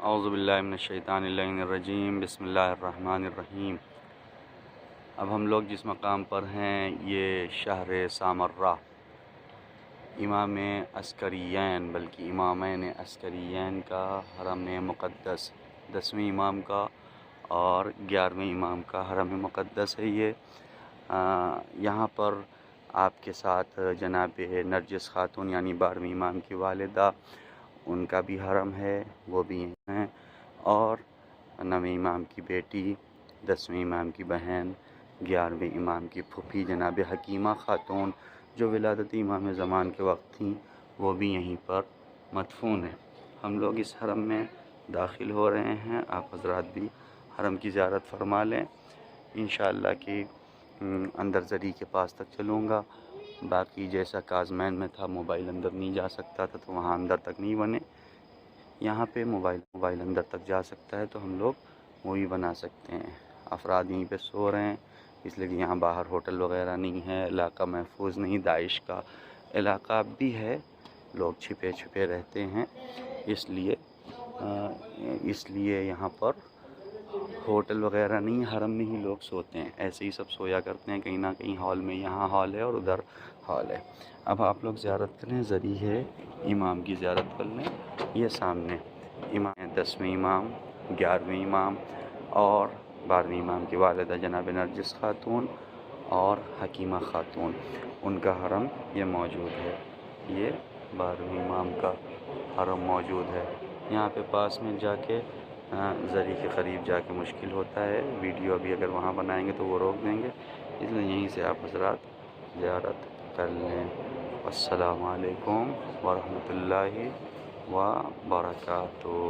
اعوذ باللہ من الشیطان اللعین الرجیم، بسم اللہ الرحمن الرحیم۔ اب ہم لوگ جس مقام پر ہیں یہ شہر سامرہ، امام عسکریین بلکہ امامین عسکریین کا حرم مقدس، 10ویں امام کا اور 11ویں امام کا حرم مقدس ہے یہ۔ یہاں پر آپ کے ساتھ جناب نرجس خاتون یعنی 12ویں امام کی والدہ، ان کا بھی حرم ہے، وہ بھی یہیں ہیں، اور 9ویں امام کی بیٹی، 10ویں امام کی بہن، 11ویں امام کی پھوپھی جناب حکیمہ خاتون جو ولادت امام زمان کے وقت تھیں، وہ بھی یہیں پر مدفون ہیں۔ ہم لوگ اس حرم میں داخل ہو رہے ہیں، آپ حضرات بھی حرم کی زیارت فرما لیں انشاءاللہ کہ اندر زری کے پاس تک چلوں گا۔ باقی جیسا کازمین میں تھا موبائل اندر نہیں جا سکتا تھا تو وہاں اندر تک نہیں بنے، یہاں پہ موبائل اندر تک جا سکتا ہے تو ہم لوگ وہی بنا سکتے ہیں۔ افراد یہیں پہ سو رہے ہیں اس لیے کہ یہاں باہر ہوٹل وغیرہ نہیں ہے، علاقہ محفوظ نہیں، داعش کا علاقہ بھی ہے، لوگ چھپے رہتے ہیں، اس لیے یہاں پر ہوٹل وغیرہ نہیں، حرم میں ہی لوگ سوتے ہیں، ایسے ہی سب سویا کرتے ہیں کہیں نہ کہیں ہال میں، یہاں ہال ہے اور ادھر ہال ہے۔ اب آپ لوگ زیارت کریں، ذریعہ ہے امام کی زیارت کر لیں۔ یہ سامنے امام 10ویں امام، 11ویں امام اور 12ویں امام کی والدہ جناب نرجس خاتون اور حکیمہ خاتون، ان کا حرم یہ موجود ہے۔ یہ 12ویں امام کا حرم موجود ہے۔ یہاں پہ پاس میں جا کے زری کے قریب جا کے مشکل ہوتا ہے، ویڈیو ابھی اگر وہاں بنائیں گے تو وہ روک دیں گے، اس لیے یہیں سے آپ حضرات زیارت کر لیں۔ السلام علیکم ورحمۃ اللہ وبرکاتہ۔